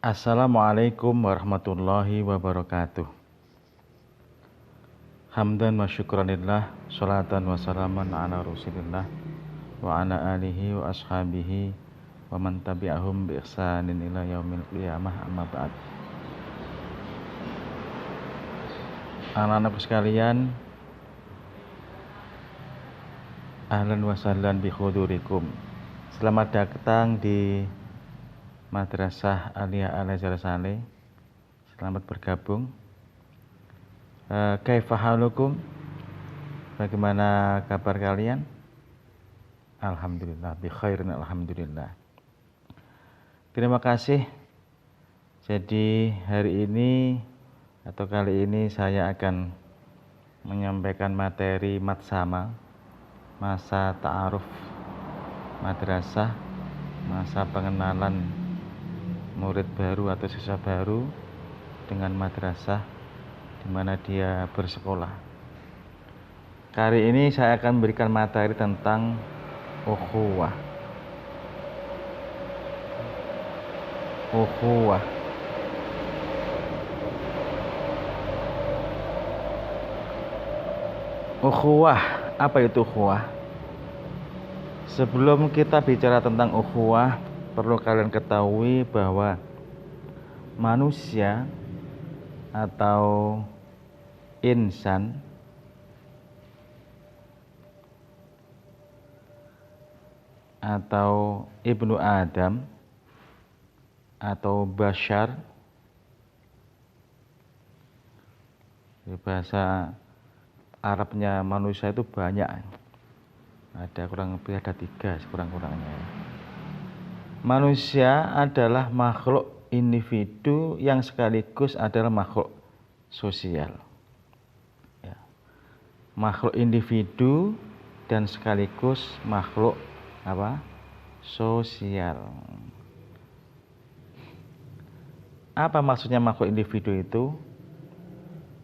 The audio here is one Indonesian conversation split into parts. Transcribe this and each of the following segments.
Assalamualaikum warahmatullahi wabarakatuh. Hamdan wa syukranillah, salatan wa salaman ala rasulillah wa ala alihi wa ashabihi wa man tabi'ahum bi ihsanin ila yaumil qiyamah, amma ba'd. Anak-anakku sekalian, ahlan wa sahlan bi hudurikum. Selamat datang di Madrasah Aliyah Al-Azhar Saleh. Selamat bergabung. Kaifa halukum? Bagaimana kabar kalian? Alhamdulillah, bi khairin, alhamdulillah. Terima kasih. Jadi hari ini atau kali ini saya akan menyampaikan materi matsama, masa ta'aruf madrasah, masa pengenalan murid baru atau siswa baru dengan madrasah di mana dia bersekolah. Kali ini saya akan memberikan materi tentang ukhuwah. Ukhuwah. Ukhuwah, apa itu ukhuwah? Sebelum kita bicara tentang ukhuwah, perlu kalian ketahui bahwa manusia atau insan atau ibnu Adam atau bashar, di bahasa Arabnya manusia itu banyak, ada kurang lebih ada 3 sekurang-kurangnya. Manusia adalah makhluk individu yang sekaligus adalah makhluk sosial. Ya. Makhluk individu dan sekaligus makhluk apa? Sosial. Apa maksudnya makhluk individu itu?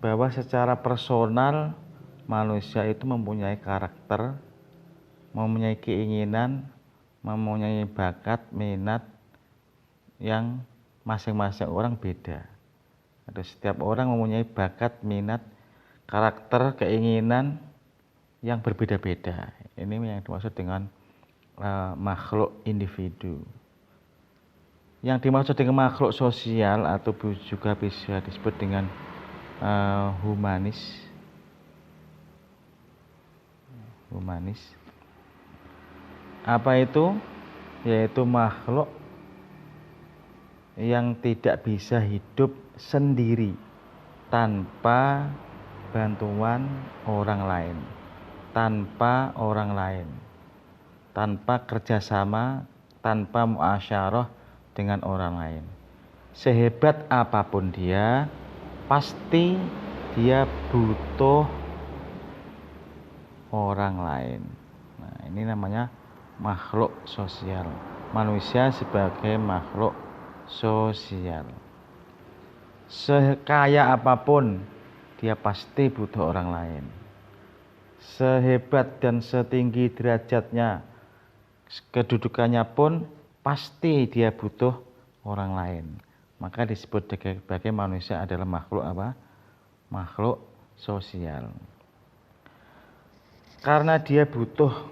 Bahwa secara personal manusia itu mempunyai karakter, mempunyai keinginan, mempunyai bakat, minat yang masing-masing orang beda. Ada setiap orang mempunyai bakat, minat, karakter, keinginan yang berbeda-beda. Ini yang dimaksud dengan makhluk individu. Yang dimaksud dengan makhluk sosial atau juga bisa disebut dengan humanis. Humanis. Apa itu? Yaitu makhluk yang tidak bisa hidup sendiri tanpa bantuan orang lain, tanpa orang lain, tanpa kerjasama, tanpa muasyarah dengan orang lain. Sehebat apapun dia, pasti dia butuh orang lain. Nah, ini namanya makhluk sosial. Manusia sebagai makhluk sosial. Sekaya apapun dia pasti butuh orang lain. Sehebat dan setinggi derajatnya, kedudukannya pun pasti dia butuh orang lain. Maka disebut sebagai manusia adalah makhluk apa? Makhluk sosial. Karena dia butuh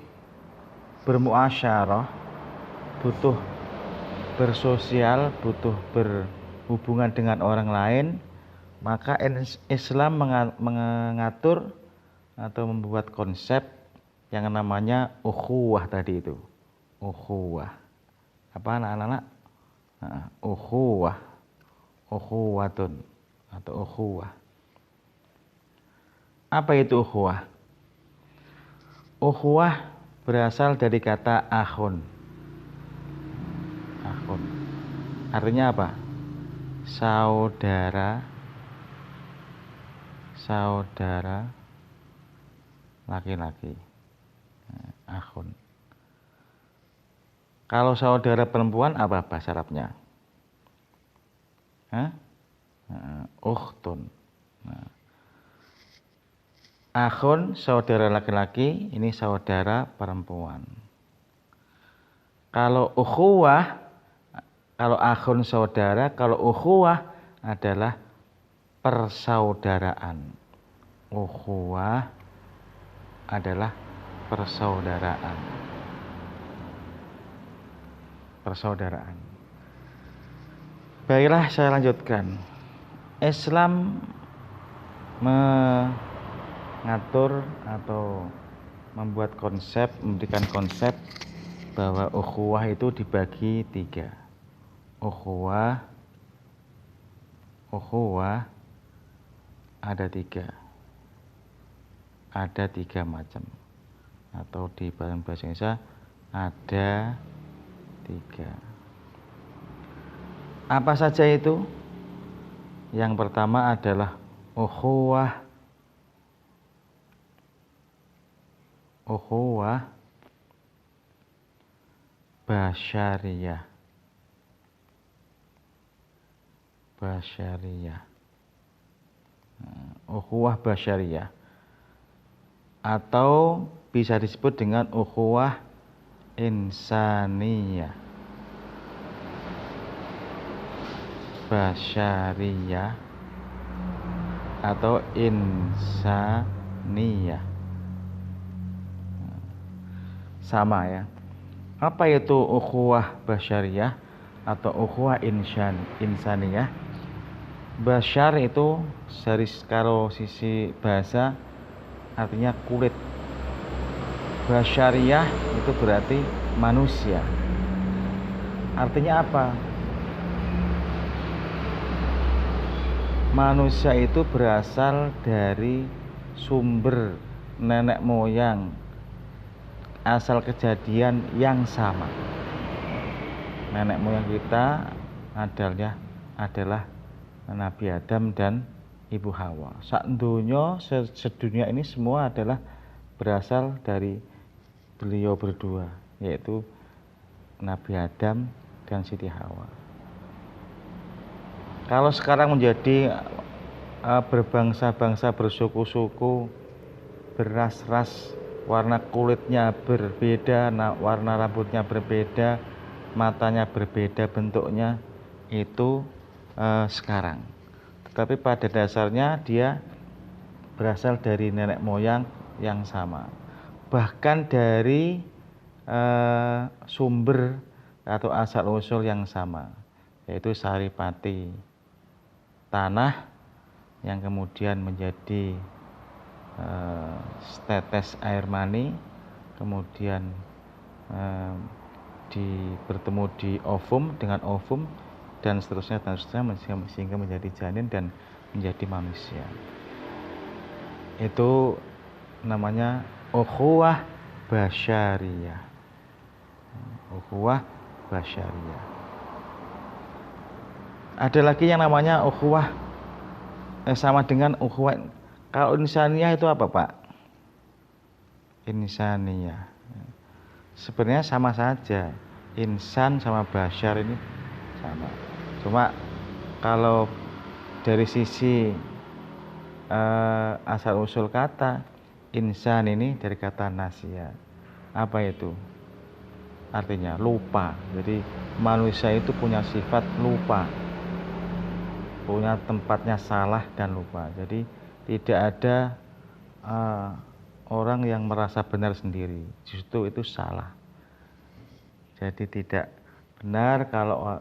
bermuasyarah, butuh bersosial, butuh berhubungan dengan orang lain, maka Islam mengatur atau membuat konsep yang namanya ukhuwah tadi itu. Ukhuwah. Apa anak-anak? Ukhuwah. Ukhuwatun atau ukhuwah. Apa itu ukhuwah? Ukhuwah berasal dari kata akhun. Akhun. Artinya apa? Saudara. Saudara laki-laki. Akhun. Kalau saudara perempuan apa bahasa Arabnya? Ukhtun. Akhun saudara laki-laki, ini saudara perempuan. Kalau ukhuwah Kalau akhun saudara, kalau ukhuwah adalah persaudaraan. Ukhuwah adalah persaudaraan. Persaudaraan. Baiklah, saya lanjutkan. Islam mengatur atau membuat konsep, memberikan konsep bahwa ukhuwah itu dibagi 3. Ukhuwah ada 3. Ada 3 macam. Atau di bahasa Indonesia ada 3. Apa saja itu? Yang pertama adalah ukhuwah basyariyah. Ukhuwah basyariyah. Atau bisa disebut dengan ukhuwah insaniyah. Basyariyah atau insaniyah. Sama ya. Apa itu ukhuwah basyariyah atau ukhuwah insaniyah? Basyar itu dari kalau sisi bahasa artinya kulit. Basyariyah itu berarti manusia. Artinya apa? Manusia itu berasal dari sumber nenek moyang, asal kejadian yang sama. Nenek moyang kita adalah Nabi Adam dan Ibu Hawa. Sedunia ini semua adalah berasal dari beliau berdua, yaitu Nabi Adam dan Siti Hawa. Kalau sekarang menjadi berbangsa-bangsa, bersuku-suku, beras-ras, warna kulitnya berbeda, warna rambutnya berbeda, matanya berbeda bentuknya, itu sekarang. Tetapi pada dasarnya dia berasal dari nenek moyang yang sama. Bahkan dari sumber atau asal usul yang sama, yaitu saripati, tanah yang kemudian menjadi setetes air mani, kemudian bertemu di ovum dengan ovum dan seterusnya sehingga menjadi janin dan menjadi manusia. Itu namanya ukhuwah basyariyah. Ukhuwah basyariyah. Ada lagi yang namanya ukhuwah sama dengan ukhuwah. Kalau insaniyah itu apa, Pak? Insaniyah. Sebenarnya sama saja. Insan sama basyar ini sama. Cuma kalau dari sisi asal usul kata, insan ini dari kata nasya. Apa itu? Artinya lupa. Jadi manusia itu punya sifat lupa, punya tempatnya salah dan lupa. Jadi tidak ada orang yang merasa benar sendiri, justru itu salah. Jadi tidak benar kalau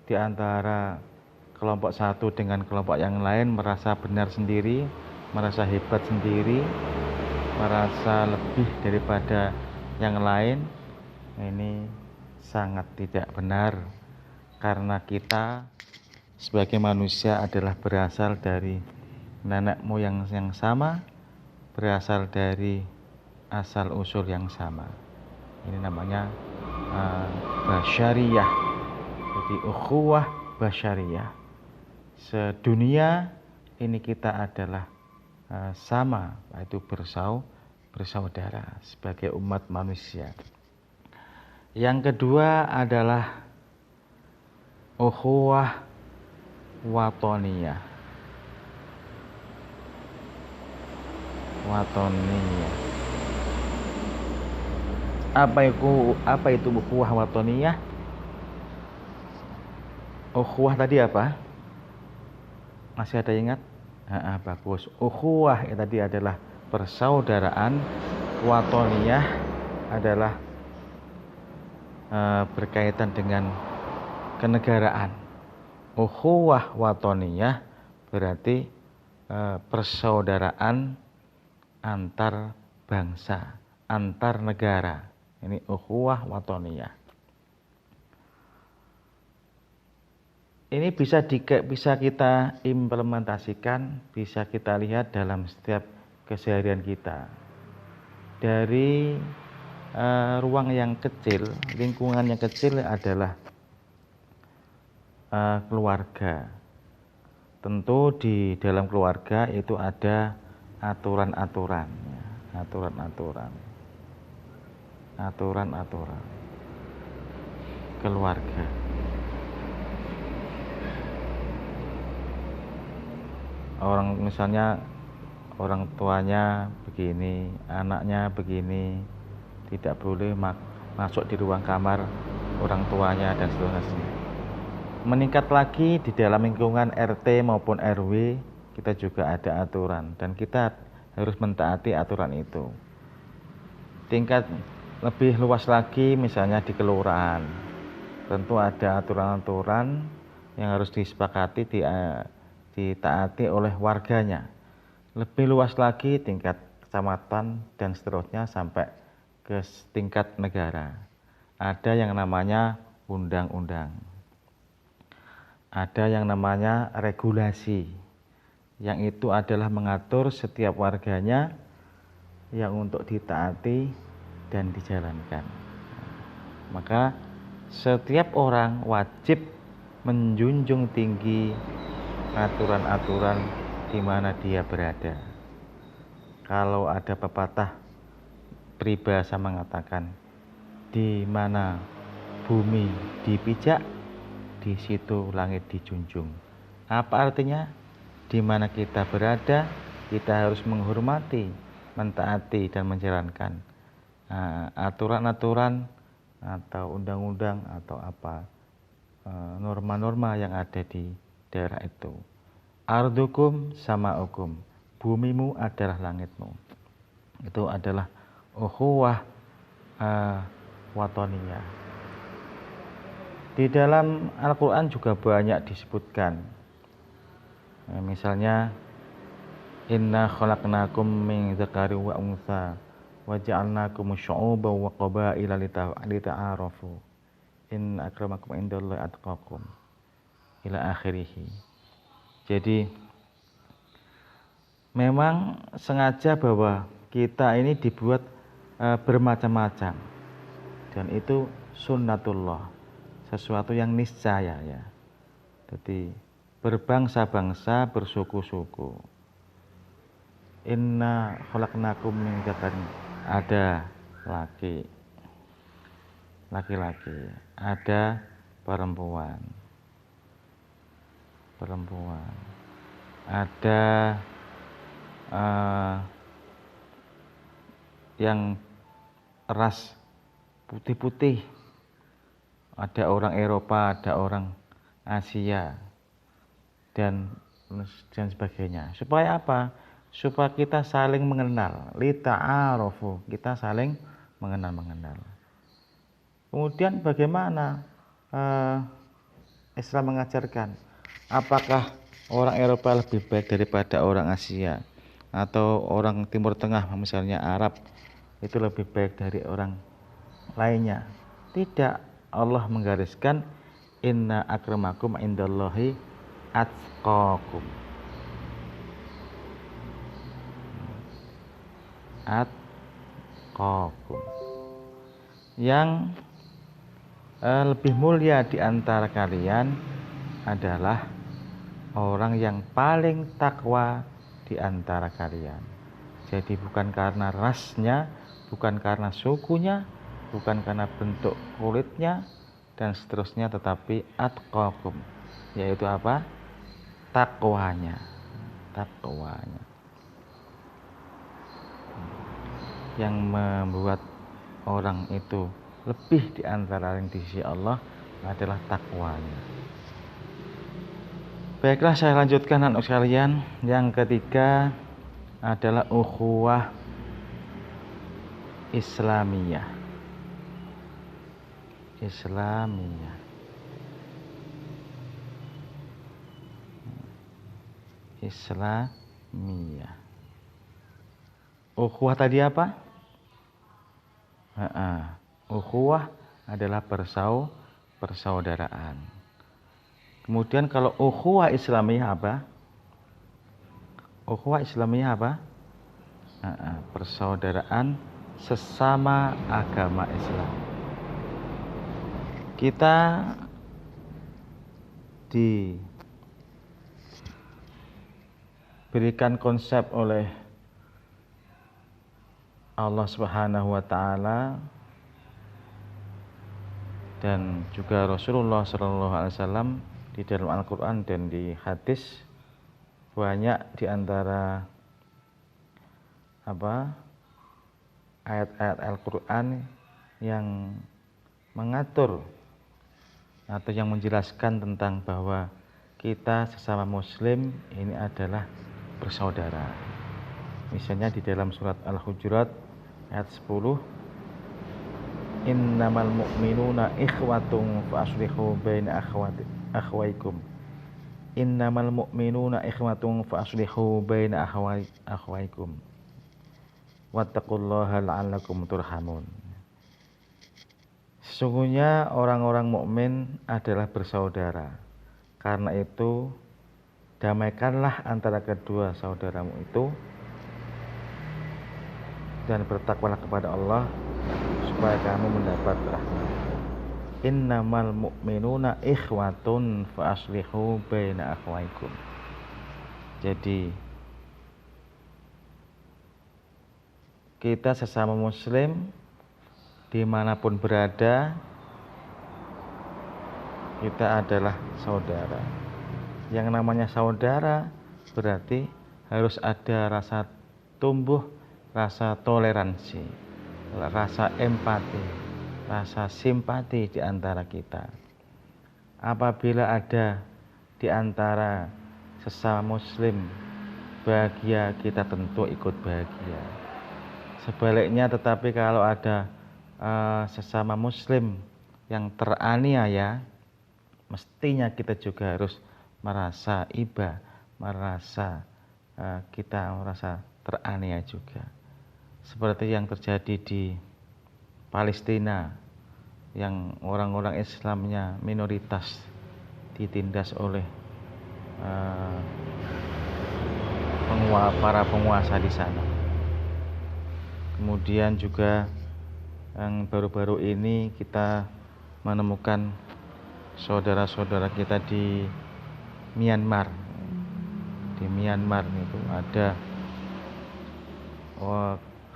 di antara kelompok satu dengan kelompok yang lain merasa benar sendiri, merasa hebat sendiri, merasa lebih daripada yang lain. Ini sangat tidak benar, karena kita sebagai manusia adalah berasal dari nenek moyang yang sama, berasal dari asal usul yang sama. Ini namanya basyariyah. Jadi ukhuwah basyariyah. Sedunia ini kita adalah sama, yaitu bersaudara sebagai umat manusia. Yang kedua adalah ukhuwah watoniyah. Apa itu ukhuwah watoniyah? Ukhuwah tadi apa? Masih ada ingat? Bagus. Ukhuwah tadi adalah persaudaraan. Watoniyah adalah berkaitan dengan kenegaraan. Ukhuwah watoniyah berarti persaudaraan antar bangsa, antar negara. Ini ukhuwah watoniyah. Ini bisa kita implementasikan, bisa kita lihat dalam setiap keseharian kita. Dari ruang yang kecil, lingkungan yang kecil adalah keluarga. Tentu di dalam keluarga itu ada aturan-aturan keluarga. Misalnya orang tuanya begini, anaknya begini, tidak boleh masuk di ruang kamar orang tuanya dan seterusnya. Meningkat lagi di dalam lingkungan RT maupun RW, kita juga ada aturan dan kita harus mentaati aturan itu. Tingkat lebih luas lagi misalnya di kelurahan, tentu ada aturan-aturan yang harus disepakati, ditaati oleh warganya. Lebih luas lagi tingkat kecamatan dan seterusnya sampai ke tingkat negara. Ada yang namanya undang-undang. Ada yang namanya regulasi. Yang itu adalah mengatur setiap warganya yang untuk ditaati dan dijalankan. Maka setiap orang wajib menjunjung tinggi aturan-aturan di mana dia berada. Kalau ada pepatah peribahasa mengatakan, di mana bumi dipijak, di situ langit dijunjung. Apa artinya? Di mana kita berada, kita harus menghormati, mentaati dan menjalankan aturan-aturan atau undang-undang atau apa norma-norma yang ada di daerah itu. Ardukum sama hukum, bumimu adalah langitmu. Itu adalah ukhuwah watoniyah. Di dalam Al-Quran juga banyak disebutkan. Misalnya, inna khalaqnakum min dzakari wa untha wa ja'alnakum syu'uban wa qabaila lita'arafu. Inna akramakum indallahi atqakum. Ila akhirih. Jadi memang sengaja bahwa kita ini dibuat bermacam-macam, dan itu sunnatullah, sesuatu yang niscaya ya. Jadi berbangsa-bangsa, bersuku-suku. Inna khalaqnakum min dzakarin, ada laki-laki, ada perempuan, ada yang ras putih-putih, ada orang Eropa, ada orang Asia, dan sebagainya. Supaya apa? Supaya kita saling mengenal, lita'arofu, kita saling mengenal. Kemudian bagaimana Islam mengajarkan? Apakah orang Eropa lebih baik daripada orang Asia, atau orang Timur Tengah misalnya Arab itu lebih baik dari orang lainnya? Tidak. Allah menggariskan inna akramakum indallahi atqakum. Yang lebih mulia di antara kalian adalah orang yang paling takwa di antara kalian. Jadi bukan karena rasnya, bukan karena sukunya, bukan karena bentuk kulitnya dan seterusnya, tetapi atqakum, yaitu apa? Takwanya. Yang membuat orang itu lebih di antara yang di sisi Allah adalah takwanya. Baiklah, saya lanjutkan anak sekalian. Yang ketiga adalah ukhuwah Islamiyah. Ukhuwah tadi apa? Ukhuwah adalah persaudaraan. Kemudian kalau ukhuwah Islamiyah apa? Ukhuwah Islamiyah apa? Persaudaraan sesama agama Islam. Kita diberikan konsep oleh Allah Subhanahu wa taala dan juga Rasulullah sallallahu alaihi wasallam di dalam Al-Qur'an dan di hadis, banyak di antara ayat-ayat Al-Qur'an yang mengatur atau yang menjelaskan tentang bahwa kita sesama muslim ini adalah bersaudara. Misalnya di dalam surat Al-Hujurat ayat 10, innamal mu'minuna ikhwatun fa aslihu baina akhwaikum. Innamal mu'minuna ikhwatun fa aslihu baina akhwaikum. Wattaqullaha la'allakum turhamun. Sesungguhnya orang-orang mukmin adalah bersaudara. Karena itu, damaikanlah antara kedua saudaramu itu dan bertakwalah kepada Allah supaya kamu mendapat rahmat. Innamal mu'minuna ikhwatun fa aslihu baina akhwaikum. Jadi kita sesama muslim dimanapun berada, kita adalah saudara. Yang namanya saudara berarti harus ada rasa tumbuh, rasa toleransi, rasa empati, rasa simpati di antara kita. Apabila ada di antara sesama muslim bahagia, kita tentu ikut bahagia. Sebaliknya, tetapi kalau ada sesama muslim yang teraniaya, mestinya kita juga harus merasa iba, kita merasa teraniaya juga. Seperti yang terjadi di Palestina, yang orang-orang Islamnya minoritas ditindas oleh para penguasa di sana. Kemudian juga yang baru-baru ini kita menemukan saudara-saudara kita di Myanmar. Di Myanmar itu ada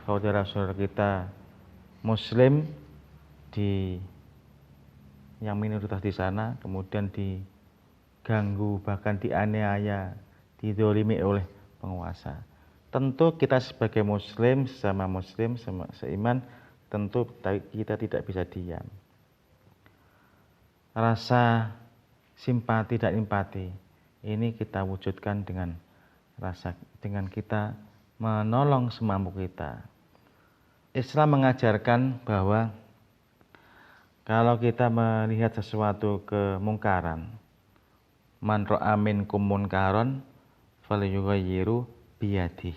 saudara-saudara kita muslim yang minoritas di sana, kemudian diganggu, bahkan dianiaya, dizalimi oleh penguasa. Tentu kita sebagai muslim, sesama muslim, seiman, tentu kita tidak bisa diam. Rasa simpati dan empati ini kita wujudkan dengan kita menolong semampu kita. Islam mengajarkan bahwa kalau kita melihat sesuatu kemungkaran, man ra'a minkum munkaran falyughayyiru biyadihi.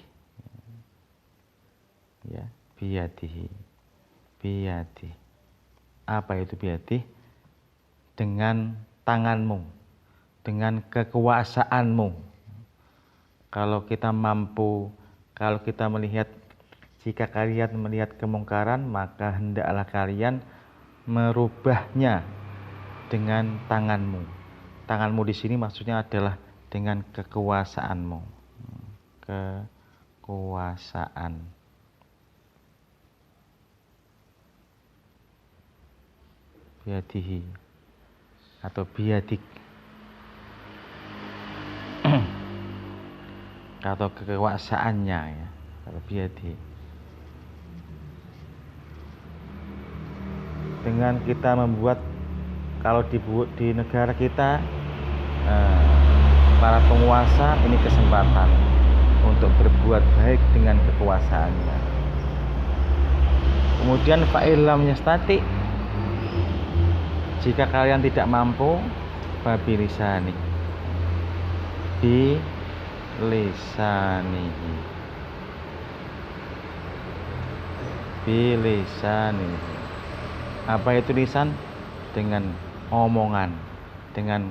Ya, biyadihi. Apa itu biyadihi? Dengan tanganmu, dengan kekuasaanmu. Kalau kita mampu, kalau kita melihat, jika kalian melihat kemungkaran, maka hendaklah kalian merubahnya dengan tanganmu. Tanganmu di sini maksudnya adalah dengan kekuasaanmu. Kekuasaan. Biyadihi atau biyadik atau kekuasaannya, ya, kalau biyadihi. dengan kita membuat, kalau di negara kita para penguasa ini kesempatan untuk berbuat baik dengan kekuasaannya. Kemudian fa'ilam yastati, jika kalian tidak mampu, fabilisani, bilisanihi, bilisanihi. Apa itu lisan? Dengan omongan, dengan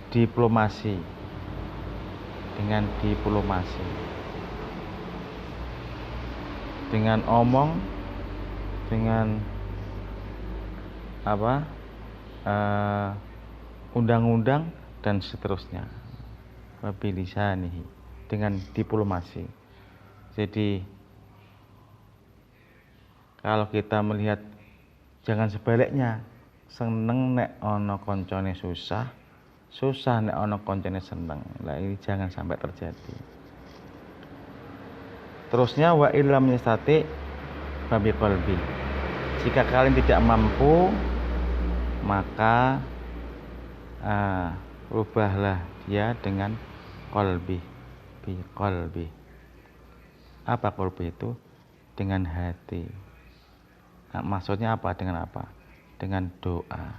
diplomasi, dengan diplomasi, dengan omong, dengan apa, undang-undang dan seterusnya. Wabilisanihi, dengan diplomasi. Jadi kalau kita melihat, jangan sebaliknya, seneng nek ono koncone susah, susah nek ono koncone seneng. Lah ini jangan sampai terjadi. Terusnya wa illam yastati babi qalbi, jika kalian tidak mampu, maka rubahlah dia dengan qalbi, bi qalbi. Apa qalbi itu? Dengan hati. Nah, maksudnya apa? Dengan apa? Dengan doa.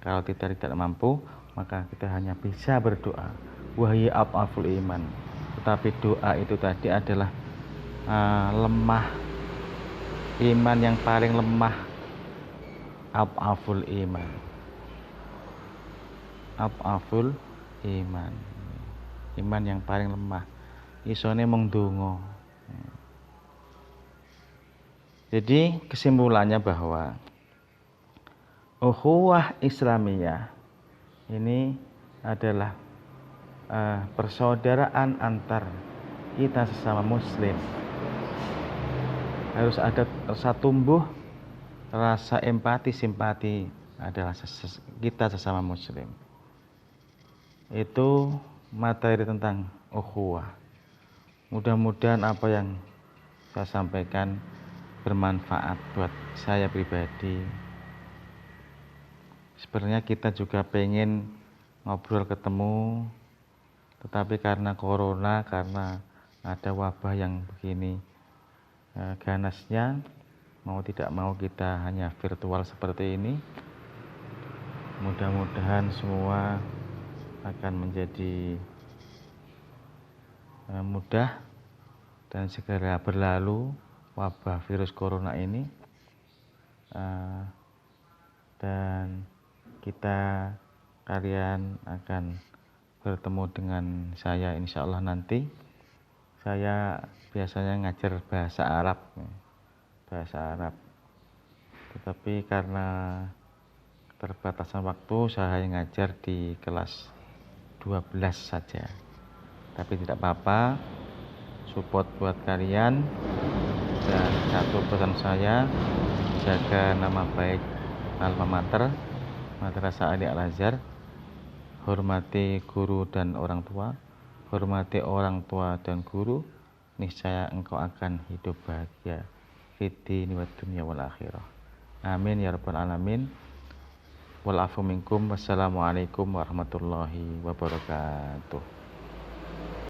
Kalau kita tidak mampu, maka kita hanya bisa berdoa. Wahyi aful iman. Tetapi doa itu tadi adalah lemah iman, yang paling lemah. Aful iman. Aful iman. Iman yang paling lemah. Isone mung donga. Jadi kesimpulannya bahwa ukhuwah Islamiyah ini adalah persaudaraan antar kita sesama muslim. Harus ada tumbuh rasa empati, simpati adalah kita sesama muslim. Itu materi tentang ukhuwah. Mudah-mudahan apa yang saya sampaikan bermanfaat buat saya pribadi. Sebenarnya kita juga pengen ngobrol ketemu, tetapi karena corona, karena ada wabah yang begini ganasnya, mau tidak mau kita hanya virtual seperti ini. Mudah-mudahan semua akan menjadi mudah dan segera berlalu wabah virus corona ini, dan kalian akan bertemu dengan saya insya Allah nanti. Saya biasanya ngajar bahasa Arab, tetapi karena keterbatasan waktu saya hanya ngajar di kelas 12 saja. Tapi tidak apa-apa, support buat kalian. Dan satu pesan saya, jaga nama baik alma mater, Madrasah Ali Al-Azhar. Hormati guru dan orang tua, hormati orang tua dan guru, niscaya engkau akan hidup bahagia fid dini wad dunya wal akhirah. Amin ya rabbal alamin. Wal afu minkum. Wassalamualaikum warahmatullahi wabarakatuh.